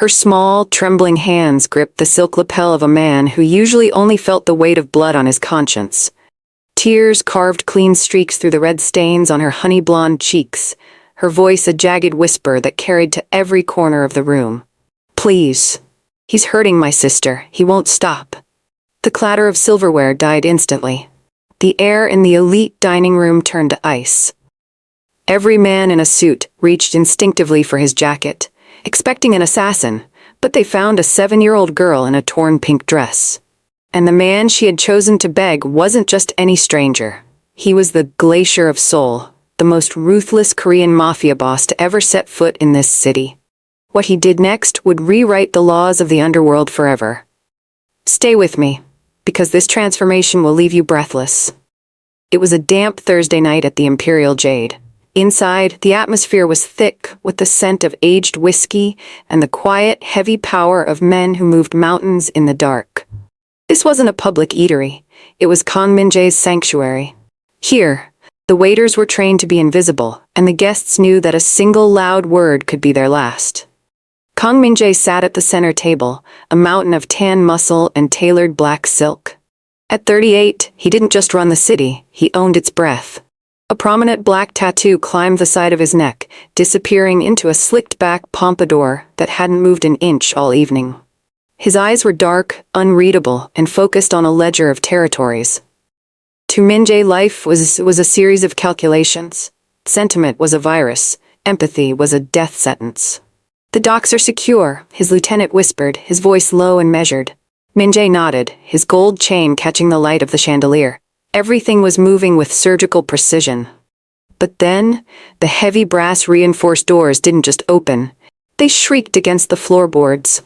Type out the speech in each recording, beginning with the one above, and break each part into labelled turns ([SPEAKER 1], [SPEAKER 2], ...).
[SPEAKER 1] Her small, trembling hands gripped the silk lapel of a man who usually only felt the weight of blood on his conscience. Tears carved clean streaks through the red stains on her honey-blonde cheeks, her voice a jagged whisper that carried to every corner of the room. "Please. He's hurting my sister. He won't stop." The clatter of silverware died instantly. The air in the elite dining room turned to ice. Every man in a suit reached instinctively for his jacket, expecting an assassin, but they found a 7-year-old girl in a torn pink dress. And the man she had chosen to beg wasn't just any stranger. He was the Glacier of Seoul, the most ruthless Korean mafia boss to ever set foot in this city. What he did next would rewrite the laws of the underworld forever. "Stay with me, because this transformation will leave you breathless." It was a damp Thursday night at the Imperial Jade. Inside, the atmosphere was thick with the scent of aged whiskey and the quiet, heavy power of men who moved mountains in the dark. This wasn't a public eatery. It was Kang Min-jae's sanctuary. Here, the waiters were trained to be invisible, and the guests knew that a single loud word could be their last. Kang Min-jae sat at the center table, a mountain of tan muscle and tailored black silk. At 38, he didn't just run the city, he owned its breath. A prominent black tattoo climbed the side of his neck, disappearing into a slicked-back pompadour that hadn't moved an inch all evening. His eyes were dark, unreadable, and focused on a ledger of territories. To Min-jae, life was a series of calculations. Sentiment was a virus. Empathy was a death sentence. "The docks are secure," his lieutenant whispered, his voice low and measured. Min-jae nodded, his gold chain catching the light of the chandelier. Everything was moving with surgical precision. But then, the heavy brass-reinforced doors didn't just open. They shrieked against the floorboards.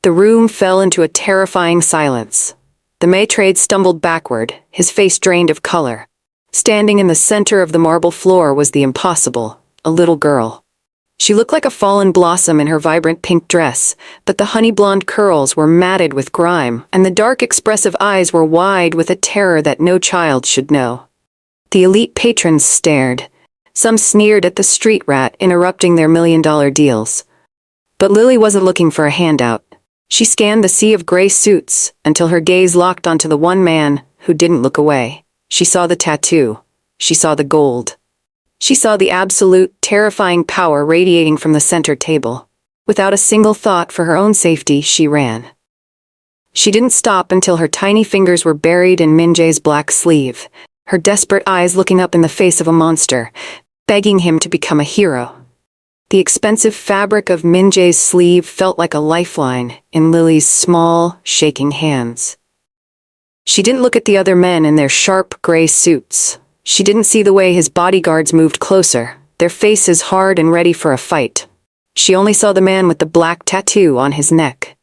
[SPEAKER 1] The room fell into a terrifying silence. The maître stumbled backward, his face drained of color. Standing in the center of the marble floor was the impossible, a little girl. She looked like a fallen blossom in her vibrant pink dress, but the honey-blonde curls were matted with grime, and the dark expressive eyes were wide with a terror that no child should know. The elite patrons stared. Some sneered at the street rat interrupting their million-dollar deals. But Lily wasn't looking for a handout. She scanned the sea of gray suits until her gaze locked onto the one man who didn't look away. She saw the tattoo. She saw the gold. She saw the absolute, terrifying power radiating from the center table. Without a single thought for her own safety, she ran. She didn't stop until her tiny fingers were buried in Min-jae's black sleeve, her desperate eyes looking up in the face of a monster, begging him to become a hero. The expensive fabric of Min-jae's sleeve felt like a lifeline in Lily's small, shaking hands. She didn't look at the other men in their sharp, gray suits. She didn't see the way his bodyguards moved closer, their faces hard and ready for a fight. She only saw the man with the black tattoo on his neck.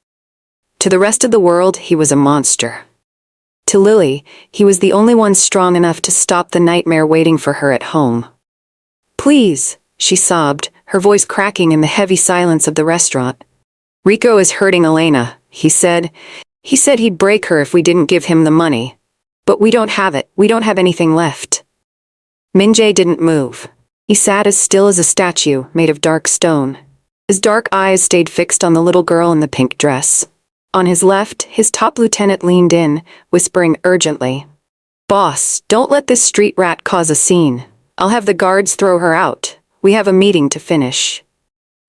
[SPEAKER 1] To the rest of the world, he was a monster. To Lily, he was the only one strong enough to stop the nightmare waiting for her at home. "Please," she sobbed, her voice cracking in the heavy silence of the restaurant. "Rico is hurting Elena," he said. "He said he'd break her if we didn't give him the money. But we don't have it. We don't have anything left." Min-jae didn't move. He sat as still as a statue made of dark stone. His dark eyes stayed fixed on the little girl in the pink dress. On his left, his top lieutenant leaned in, whispering urgently, "Boss, don't let this street rat cause a scene. I'll have the guards throw her out. We have a meeting to finish."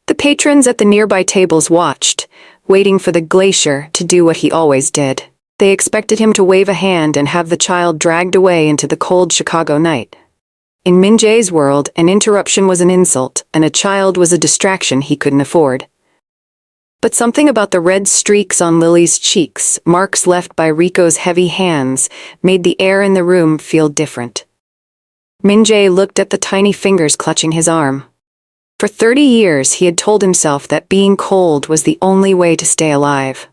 [SPEAKER 1] The patrons at the nearby tables watched, waiting for the Glacier to do what he always did. They expected him to wave a hand and have the child dragged away into the cold Chicago night. In Min-jae's world, an interruption was an insult, and a child was a distraction he couldn't afford. But something about the red streaks on Lily's cheeks, marks left by Rico's heavy hands, made the air in the room feel different. Min-jae looked at the tiny fingers clutching his arm. For 30 years he had told himself that being cold was the only way to stay alive.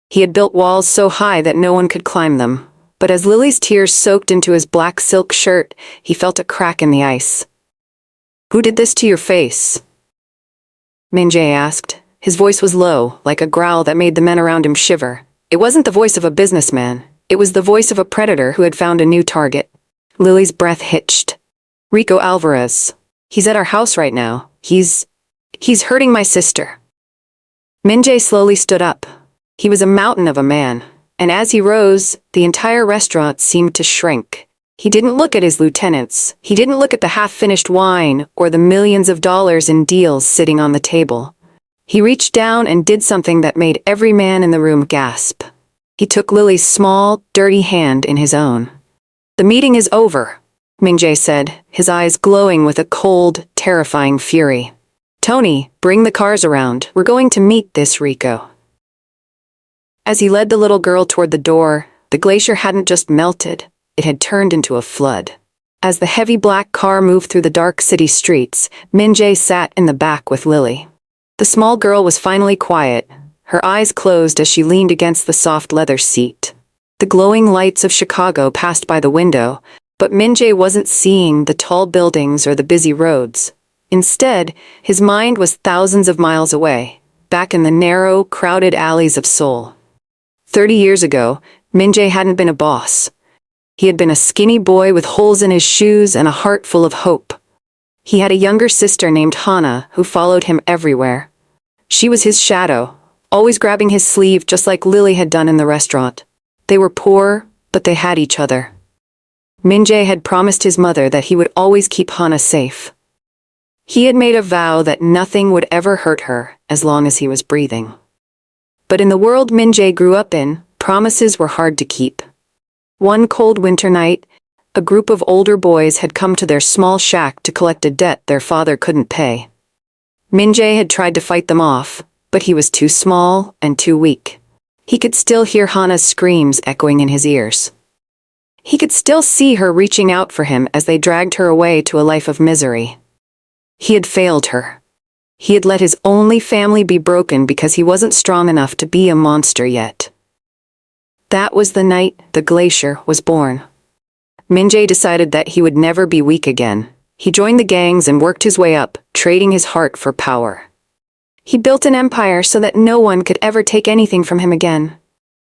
[SPEAKER 1] He had built walls so high that no one could climb them. But as Lily's tears soaked into his black silk shirt, he felt a crack in the ice. "Who did this to your face?" Min-jae asked. His voice was low, like a growl that made the men around him shiver. It wasn't the voice of a businessman. It was the voice of a predator who had found a new target. Lily's breath hitched. "Rico Alvarez. He's at our house right now. He's hurting my sister." Min-jae slowly stood up. He was a mountain of a man, and as he rose, the entire restaurant seemed to shrink. He didn't look at his lieutenants. He didn't look at the half-finished wine or the millions of dollars in deals sitting on the table. He reached down and did something that made every man in the room gasp. He took Lily's small, dirty hand in his own. "The meeting is over," Min-jae said, his eyes glowing with a cold, terrifying fury. "Tony, bring the cars around. We're going to meet this Rico." As he led the little girl toward the door, the glacier hadn't just melted, it had turned into a flood. As the heavy black car moved through the dark city streets, Min-jae sat in the back with Lily. The small girl was finally quiet, her eyes closed as she leaned against the soft leather seat. The glowing lights of Chicago passed by the window, but Min-jae wasn't seeing the tall buildings or the busy roads. Instead, his mind was thousands of miles away, back in the narrow, crowded alleys of Seoul. 30 years ago, Min-jae hadn't been a boss. He had been a skinny boy with holes in his shoes and a heart full of hope. He had a younger sister named Hana who followed him everywhere. She was his shadow, always grabbing his sleeve just like Lily had done in the restaurant. They were poor, but they had each other. Min-jae had promised his mother that he would always keep Hana safe. He had made a vow that nothing would ever hurt her as long as he was breathing. But in the world Min-jae grew up in, promises were hard to keep. One cold winter night, a group of older boys had come to their small shack to collect a debt their father couldn't pay. Min-jae had tried to fight them off, but he was too small and too weak. He could still hear Hana's screams echoing in his ears. He could still see her reaching out for him as they dragged her away to a life of misery. He had failed her. He had let his only family be broken because he wasn't strong enough to be a monster yet. That was the night the glacier was born. Min-jae decided that he would never be weak again. He joined the gangs and worked his way up, trading his heart for power. He built an empire so that no one could ever take anything from him again.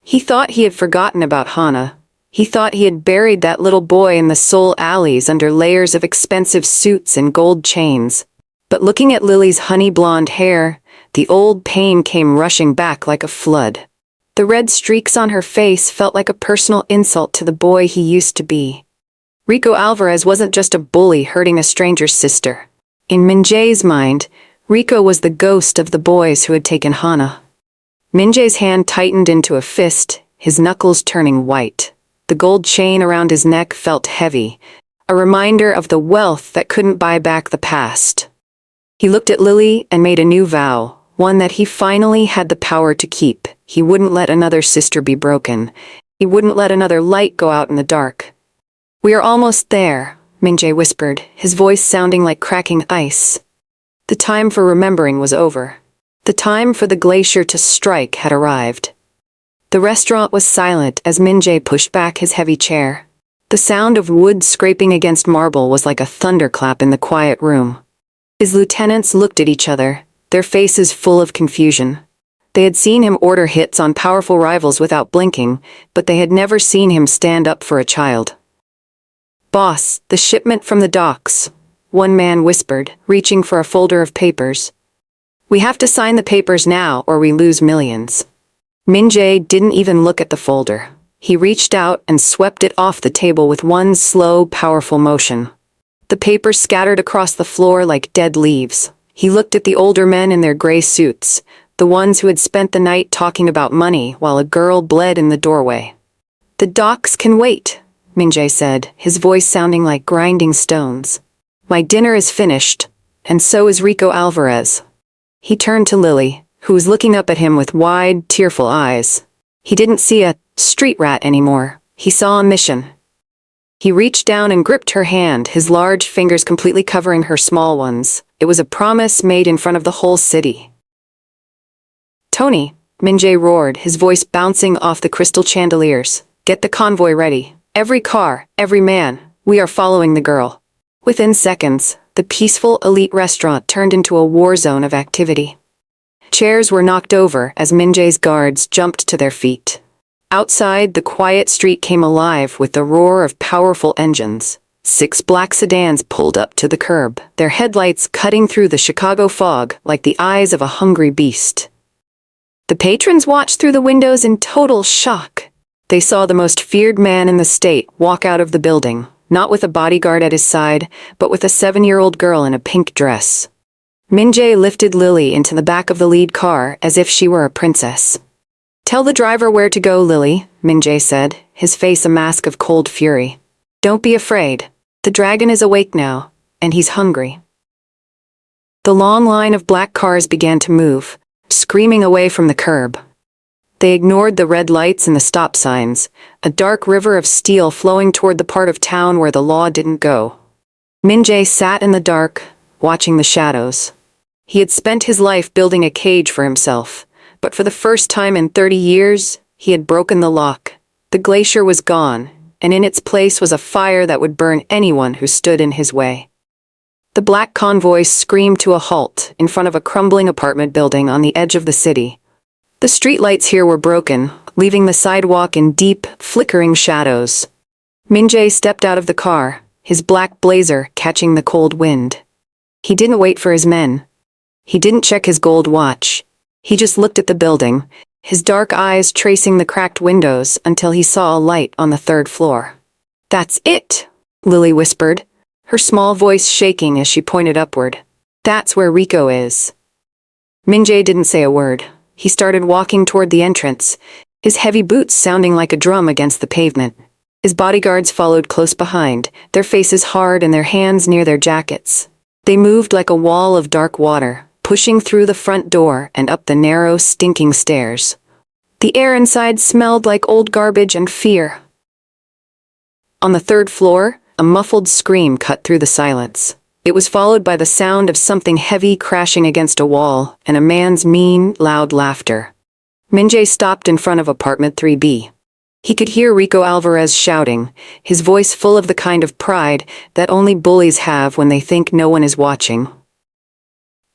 [SPEAKER 1] He thought he had forgotten about Hana. He thought he had buried that little boy in the Seoul alleys under layers of expensive suits and gold chains. But looking at Lily's honey-blonde hair, the old pain came rushing back like a flood. The red streaks on her face felt like a personal insult to the boy he used to be. Rico Alvarez wasn't just a bully hurting a stranger's sister. In Min-jae's mind, Rico was the ghost of the boys who had taken Hana. Min-jae's hand tightened into a fist, his knuckles turning white. The gold chain around his neck felt heavy, a reminder of the wealth that couldn't buy back the past. He looked at Lily and made a new vow, one that he finally had the power to keep. He wouldn't let another sister be broken. He wouldn't let another light go out in the dark. "We are almost there," Min-jae whispered, his voice sounding like cracking ice. The time for remembering was over. The time for the glacier to strike had arrived. The restaurant was silent as Min-jae pushed back his heavy chair. The sound of wood scraping against marble was like a thunderclap in the quiet room. His lieutenants looked at each other, their faces full of confusion. They had seen him order hits on powerful rivals without blinking, but they had never seen him stand up for a child. "Boss, the shipment from the docks," one man whispered, reaching for a folder of papers. "We have to sign the papers now or we lose millions." Min-jae didn't even look at the folder. He reached out and swept it off the table with one slow, powerful motion. The papers scattered across the floor like dead leaves. He looked at the older men in their gray suits, the ones who had spent the night talking about money while a girl bled in the doorway. "The docks can wait," Min-jae said, his voice sounding like grinding stones. "My dinner is finished, and so is Rico Alvarez." He turned to Lily, who was looking up at him with wide, tearful eyes. He didn't see a street rat anymore. He saw a mission. He reached down and gripped her hand, his large fingers completely covering her small ones. It was a promise made in front of the whole city. "Tony," Min-jae roared, his voice bouncing off the crystal chandeliers. "Get the convoy ready. Every car, every man. We are following the girl." Within seconds, the peaceful elite restaurant turned into a war zone of activity. Chairs were knocked over as Min-jae's guards jumped to their feet. Outside, the quiet street came alive with the roar of powerful engines. 6 black sedans pulled up to the curb, their headlights cutting through the Chicago fog like the eyes of a hungry beast. The patrons watched through the windows in total shock. They saw the most feared man in the state walk out of the building, not with a bodyguard at his side, but with a 7-year-old girl in a pink dress. Min-jae lifted Lily into the back of the lead car as if she were a princess. "Tell the driver where to go, Lily," Min-jae said, his face a mask of cold fury. "Don't be afraid. The dragon is awake now, and he's hungry." The long line of black cars began to move, screaming away from the curb. They ignored the red lights and the stop signs, a dark river of steel flowing toward the part of town where the law didn't go. Min-jae sat in the dark, watching the shadows. He had spent his life building a cage for himself, but for the first time in 30 years, he had broken the lock. The glacier was gone, and in its place was a fire that would burn anyone who stood in his way. The black convoy screamed to a halt in front of a crumbling apartment building on the edge of the city. The streetlights here were broken, leaving the sidewalk in deep, flickering shadows. Min-jae stepped out of the car, his black blazer catching the cold wind. He didn't wait for his men. He didn't check his gold watch. He just looked at the building, his dark eyes tracing the cracked windows until he saw a light on the 3rd floor. "That's it," Lily whispered, her small voice shaking as she pointed upward. "That's where Rico is." Min-jae didn't say a word. He started walking toward the entrance, his heavy boots sounding like a drum against the pavement. His bodyguards followed close behind, their faces hard and their hands near their jackets. They moved like a wall of dark water, pushing through the front door and up the narrow, stinking stairs. The air inside smelled like old garbage and fear. On the 3rd floor, a muffled scream cut through the silence. It was followed by the sound of something heavy crashing against a wall and a man's mean, loud laughter. Min-jae stopped in front of apartment 3B. He could hear Rico Alvarez shouting, his voice full of the kind of pride that only bullies have when they think no one is watching.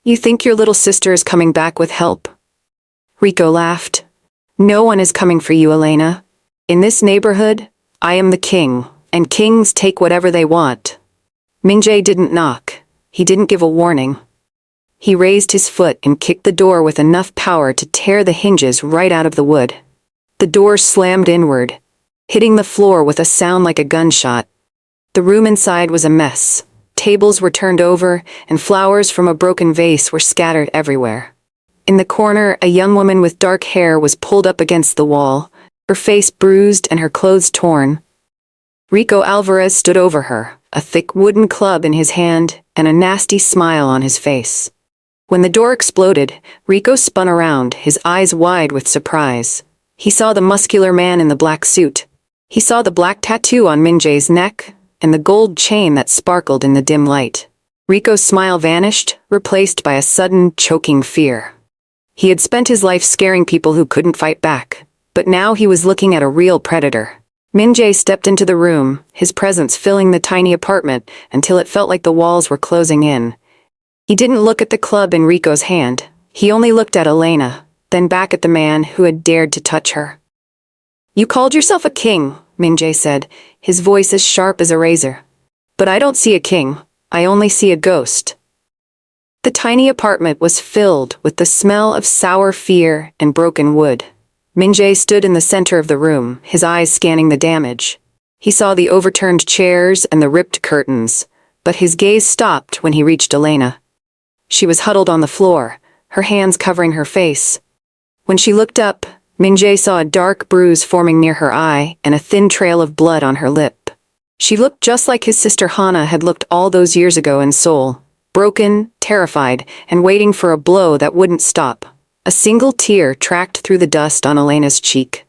[SPEAKER 1] "You think your little sister is coming back with help?" Rico laughed. "No one is coming for you, Elena. In this neighborhood, I am the king, and kings take whatever they want." Min-jae didn't knock. He didn't give a warning. He raised his foot and kicked the door with enough power to tear the hinges right out of the wood. The door slammed inward, hitting the floor with a sound like a gunshot. The room inside was a mess. Tables were turned over, and flowers from a broken vase were scattered everywhere. In the corner, a young woman with dark hair was pulled up against the wall, her face bruised and her clothes torn. Rico Alvarez stood over her, a thick wooden club in his hand and a nasty smile on his face. When the door exploded, Rico spun around, his eyes wide with surprise. He saw the muscular man in the black suit. He saw the black tattoo on Min-jae's neck and the gold chain that sparkled in the dim light. Rico's smile vanished, replaced by a sudden, choking fear. He had spent his life scaring people who couldn't fight back, but now he was looking at a real predator. Min-jae stepped into the room, his presence filling the tiny apartment until it felt like the walls were closing in. He didn't look at the club in Rico's hand. He only looked at Elena, then back at the man who had dared to touch her. "You called yourself a king," Min-jae said, his voice as sharp as a razor. "But I don't see a king. I only see a ghost." The tiny apartment was filled with the smell of sour fear and broken wood. Min-jae stood in the center of the room, his eyes scanning the damage. He saw the overturned chairs and the ripped curtains, but his gaze stopped when he reached Elena. She was huddled on the floor, her hands covering her face. When she looked up, Min-jae saw a dark bruise forming near her eye and a thin trail of blood on her lip. She looked just like his sister Hana had looked all those years ago in Seoul, broken, terrified, and waiting for a blow that wouldn't stop. A single tear tracked through the dust on Elena's cheek.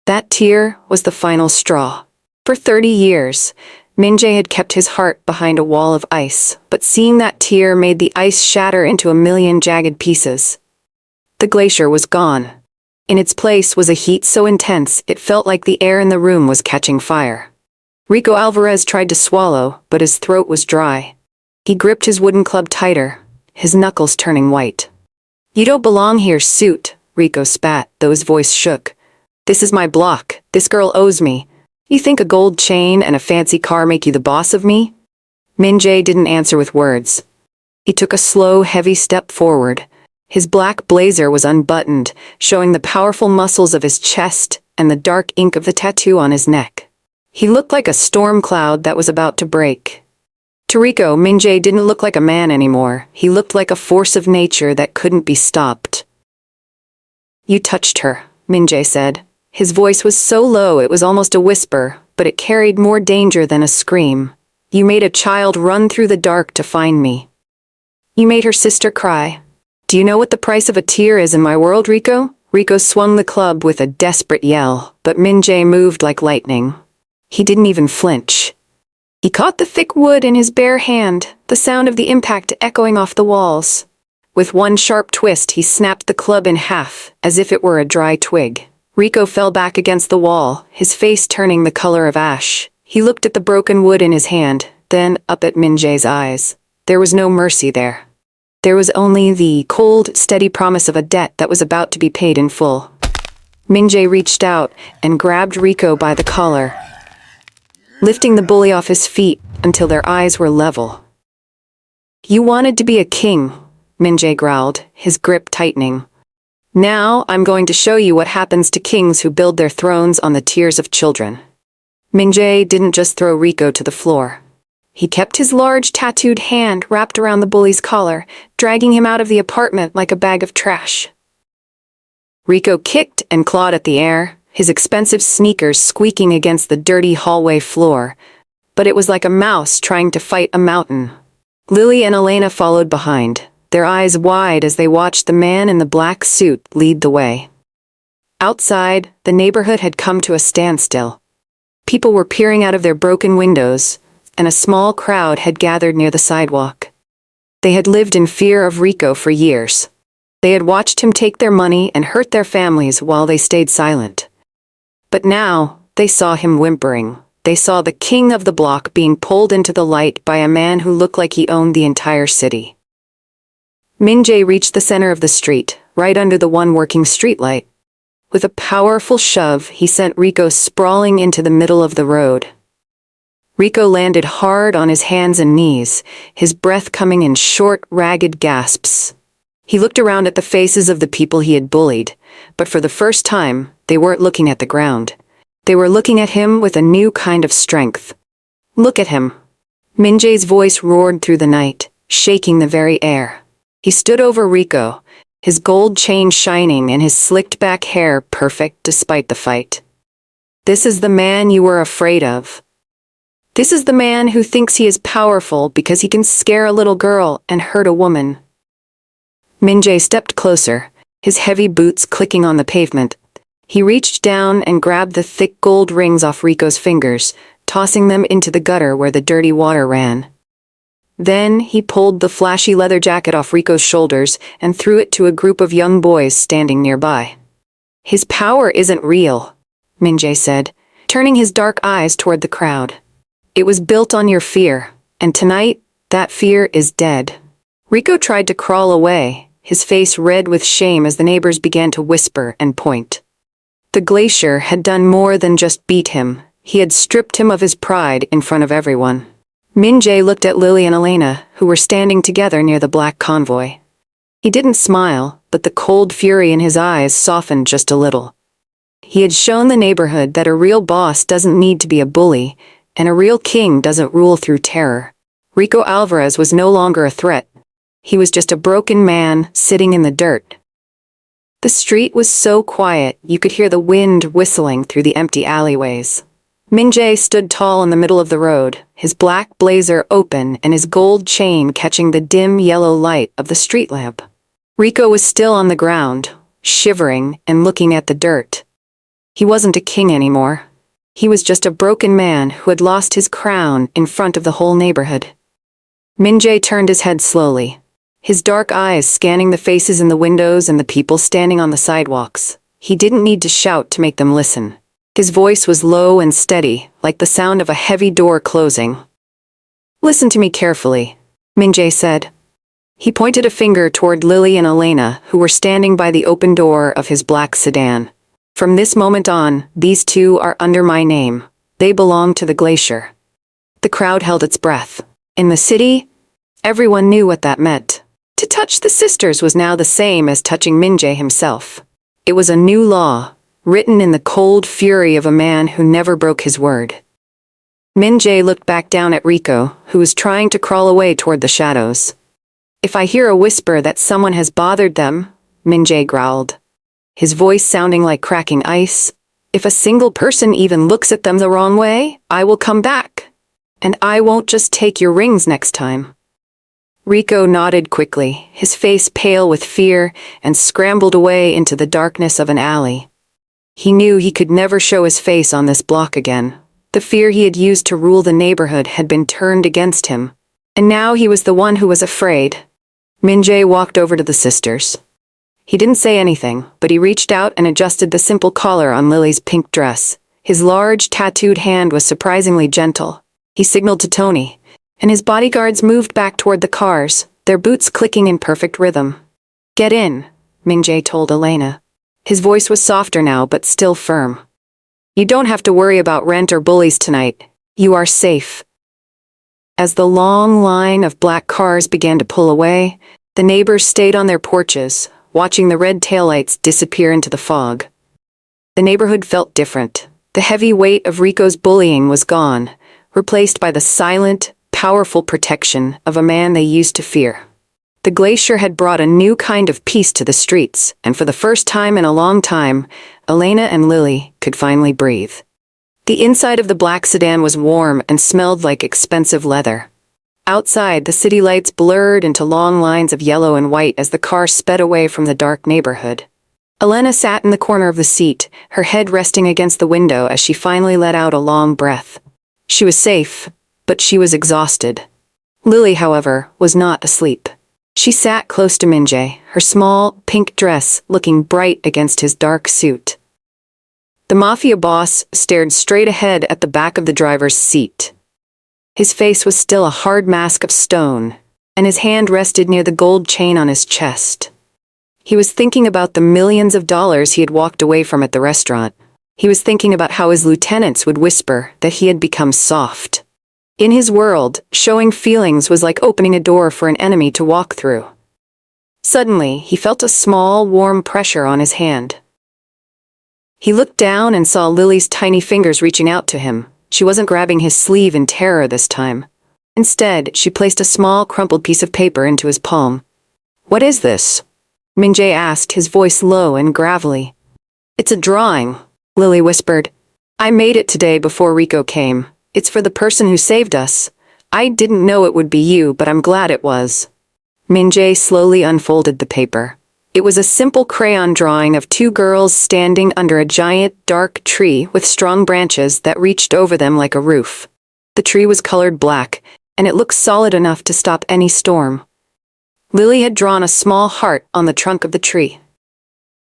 [SPEAKER 1] That tear was the final straw. For 30 years, Min-jae had kept his heart behind a wall of ice, but seeing that tear made the ice shatter into a million jagged pieces. The glacier was gone. In its place was a heat so intense it felt like the air in the room was catching fire. Rico Alvarez tried to swallow, but his throat was dry. He gripped his wooden club tighter, his knuckles turning white. "You don't belong here, suit," Rico spat, though his voice shook. "This is my block. This girl owes me. You think a gold chain and a fancy car make you the boss of me?" Min-jae didn't answer with words. He took a slow, heavy step forward, His black blazer was unbuttoned, showing the powerful muscles of his chest and the dark ink of the tattoo on his neck. He looked like a storm cloud that was about to break. To Rico, Min-jae didn't look like a man anymore. He looked like a force of nature that couldn't be stopped. "You touched her," Min-jae said. His voice was so low it was almost a whisper, but it carried more danger than a scream. "You made a child run through the dark to find me. You made her sister cry. Do you know what the price of a tear is in my world, Rico?" Rico swung the club with a desperate yell, but Min-jae moved like lightning. He didn't even flinch. He caught the thick wood in his bare hand, the sound of the impact echoing off the walls. With one sharp twist, he snapped the club in half, as if it were a dry twig. Rico fell back against the wall, his face turning the color of ash. He looked at the broken wood in his hand, then up at Min-jae's eyes. There was no mercy there. There was only the cold, steady promise of a debt that was about to be paid in full. Min-jae reached out and grabbed Rico by the collar, lifting the bully off his feet until their eyes were level. "You wanted to be a king," Min-jae growled, his grip tightening. "Now I'm going to show you what happens to kings who build their thrones on the tears of children." Min-jae didn't just throw Rico to the floor. He kept his large tattooed hand wrapped around the bully's collar, dragging him out of the apartment like a bag of trash. Rico kicked and clawed at the air, his expensive sneakers squeaking against the dirty hallway floor, but it was like a mouse trying to fight a mountain. Lily and Elena followed behind, their eyes wide as they watched the man in the black suit lead the way. Outside, the neighborhood had come to a standstill. People were peering out of their broken windows, and a small crowd had gathered near the sidewalk. They had lived in fear of Rico for years. They had watched him take their money and hurt their families while they stayed silent. But now, they saw him whimpering. They saw the king of the block being pulled into the light by a man who looked like he owned the entire city. Min-jae reached the center of the street, right under the one working streetlight. With a powerful shove, he sent Rico sprawling into the middle of the road. Rico landed hard on his hands and knees, his breath coming in short, ragged gasps. He looked around at the faces of the people he had bullied, but for the first time, they weren't looking at the ground. They were looking at him with a new kind of strength. "Look at him." Min-jae's voice roared through the night, shaking the very air. He stood over Rico, his gold chain shining and his slicked-back hair perfect despite the fight. "This is the man you were afraid of. This is the man who thinks he is powerful because he can scare a little girl and hurt a woman." Min-jae stepped closer, his heavy boots clicking on the pavement. He reached down and grabbed the thick gold rings off Rico's fingers, tossing them into the gutter where the dirty water ran. Then he pulled the flashy leather jacket off Rico's shoulders and threw it to a group of young boys standing nearby. "His power isn't real," Min-jae said, turning his dark eyes toward the crowd. "It was built on your fear, and tonight, that fear is dead." Rico tried to crawl away, his face red with shame as the neighbors began to whisper and point. The glacier had done more than just beat him. He had stripped him of his pride in front of everyone. Min-jae looked at Lily and Elena, who were standing together near the black convoy. He didn't smile, but the cold fury in his eyes softened just a little. He had shown the neighborhood that a real boss doesn't need to be a bully, and a real king doesn't rule through terror. Rico Alvarez was no longer a threat. He was just a broken man sitting in the dirt. The street was so quiet you could hear the wind whistling through the empty alleyways. Min-jae stood tall in the middle of the road, his black blazer open and his gold chain catching the dim yellow light of the street lamp. Rico was still on the ground, shivering and looking at the dirt. He wasn't a king anymore. He was just a broken man who had lost his crown in front of the whole neighborhood. Min-jae turned his head slowly, his dark eyes scanning the faces in the windows and the people standing on the sidewalks. He didn't need to shout to make them listen. His voice was low and steady, like the sound of a heavy door closing. "Listen to me carefully," Min-jae said. He pointed a finger toward Lily and Elena, who were standing by the open door of his black sedan. "From this moment on, these two are under my name. They belong to the glacier." The crowd held its breath. In the city, everyone knew what that meant. To touch the sisters was now the same as touching Minjae himself. It was a new law, written in the cold fury of a man who never broke his word. Minjae looked back down at Rico, who was trying to crawl away toward the shadows. "If I hear a whisper that someone has bothered them," Minjae growled, his voice sounding like cracking ice, "if a single person even looks at them the wrong way, I will come back. And I won't just take your rings next time." Rico nodded quickly, his face pale with fear, and scrambled away into the darkness of an alley. He knew he could never show his face on this block again. The fear he had used to rule the neighborhood had been turned against him, and now he was the one who was afraid. Minjae walked over to the sisters. He didn't say anything, but he reached out and adjusted the simple collar on Lily's pink dress. His large, tattooed hand was surprisingly gentle. He signaled to Tony, and his bodyguards moved back toward the cars, their boots clicking in perfect rhythm. "Get in," Minjae told Elena. His voice was softer now, but still firm. "You don't have to worry about rent or bullies tonight. You are safe." As the long line of black cars began to pull away, the neighbors stayed on their porches, watching the red taillights disappear into the fog. The neighborhood felt different. The heavy weight of Rico's bullying was gone, replaced by the silent, powerful protection of a man they used to fear. The glacier had brought a new kind of peace to the streets, and for the first time in a long time, Elena and Lily could finally breathe. The inside of the black sedan was warm and smelled like expensive leather. Outside, the city lights blurred into long lines of yellow and white as the car sped away from the dark neighborhood. Elena sat in the corner of the seat, her head resting against the window as she finally let out a long breath. She was safe, but she was exhausted. Lily, however, was not asleep. She sat close to Minjae, her small, pink dress looking bright against his dark suit. The Mafia boss stared straight ahead at the back of the driver's seat. His face was still a hard mask of stone, and his hand rested near the gold chain on his chest. He was thinking about the millions of dollars he had walked away from at the restaurant. He was thinking about how his lieutenants would whisper that he had become soft. In his world, showing feelings was like opening a door for an enemy to walk through. Suddenly, he felt a small, warm pressure on his hand. He looked down and saw Lily's tiny fingers reaching out to him. She wasn't grabbing his sleeve in terror this time. Instead, she placed a small, crumpled piece of paper into his palm. "What is this?" Minjae asked, his voice low and gravelly. "It's a drawing," Lily whispered. "I made it today before Rico came. It's for the person who saved us. I didn't know it would be you, but I'm glad it was." Minjae slowly unfolded the paper. It was a simple crayon drawing of two girls standing under a giant, dark tree with strong branches that reached over them like a roof. The tree was colored black, and it looked solid enough to stop any storm. Lily had drawn a small heart on the trunk of the tree.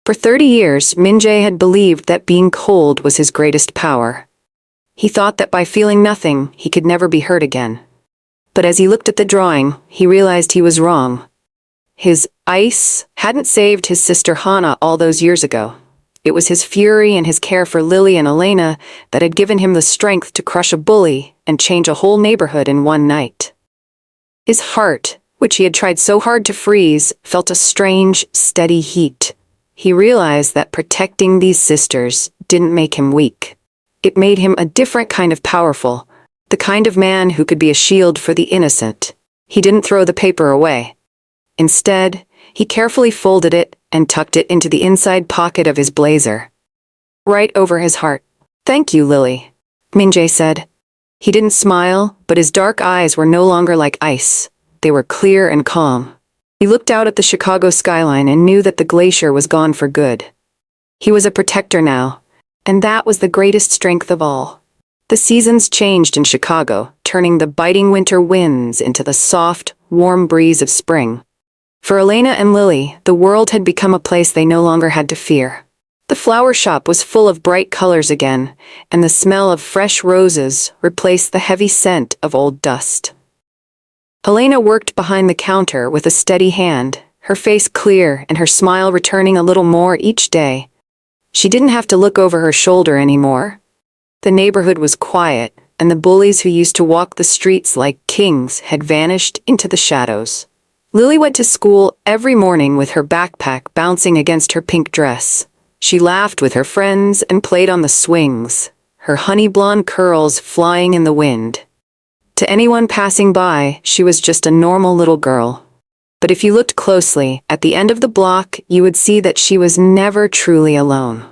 [SPEAKER 1] For 30 years, Minjae had believed that being cold was his greatest power. He thought that by feeling nothing, he could never be hurt again. But as he looked at the drawing, he realized he was wrong. His ice hadn't saved his sister Hana all those years ago. It was his fury and his care for Lily and Elena that had given him the strength to crush a bully and change a whole neighborhood in one night. His heart, which he had tried so hard to freeze, felt a strange, steady heat. He realized that protecting these sisters didn't make him weak. It made him a different kind of powerful, the kind of man who could be a shield for the innocent. He didn't throw the paper away. Instead, he carefully folded it and tucked it into the inside pocket of his blazer, right over his heart. "Thank you, Lily," Minjae said. He didn't smile, but his dark eyes were no longer like ice. They were clear and calm. He looked out at the Chicago skyline and knew that the glacier was gone for good. He was a protector now, and that was the greatest strength of all. The seasons changed in Chicago, turning the biting winter winds into the soft, warm breeze of spring. For Elena and Lily, the world had become a place they no longer had to fear. The flower shop was full of bright colors again, and the smell of fresh roses replaced the heavy scent of old dust. Elena worked behind the counter with a steady hand, her face clear and her smile returning a little more each day. She didn't have to look over her shoulder anymore. The neighborhood was quiet, and the bullies who used to walk the streets like kings had vanished into the shadows. Lily went to school every morning with her backpack bouncing against her pink dress. She laughed with her friends and played on the swings, her honey blonde curls flying in the wind. To anyone passing by, she was just a normal little girl. But if you looked closely, at the end of the block, you would see that she was never truly alone.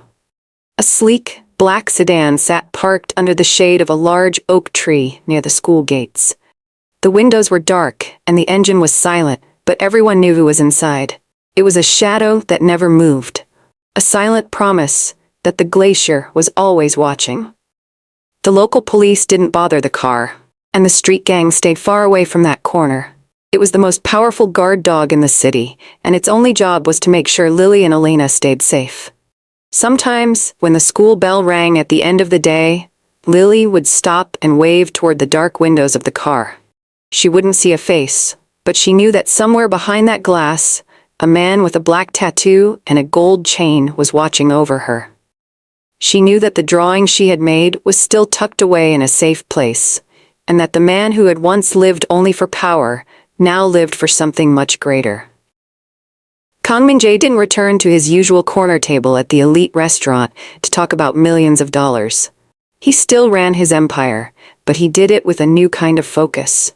[SPEAKER 1] A sleek, black sedan sat parked under the shade of a large oak tree near the school gates. The windows were dark, and the engine was silent, but everyone knew who was inside. It was a shadow that never moved. A silent promise that the glacier was always watching. The local police didn't bother the car, and the street gang stayed far away from that corner. It was the most powerful guard dog in the city, and its only job was to make sure Lily and Elena stayed safe. Sometimes, when the school bell rang at the end of the day, Lily would stop and wave toward the dark windows of the car. She wouldn't see a face, but she knew that somewhere behind that glass, a man with a black tattoo and a gold chain was watching over her. She knew that the drawing she had made was still tucked away in a safe place, and that the man who had once lived only for power now lived for something much greater. Kangmin-jae didn't return to his usual corner table at the elite restaurant to talk about millions of dollars. He still ran his empire, but he did it with a new kind of focus.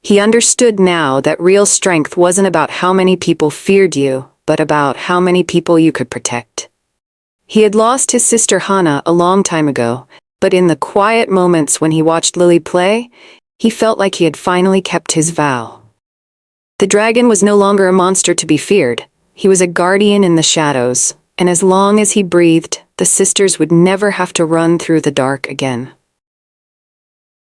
[SPEAKER 1] He understood now that real strength wasn't about how many people feared you, but about how many people you could protect. He had lost his sister Hana a long time ago, but in the quiet moments when he watched Lily play, he felt like he had finally kept his vow. The dragon was no longer a monster to be feared. He was a guardian in the shadows, and as long as he breathed, the sisters would never have to run through the dark again.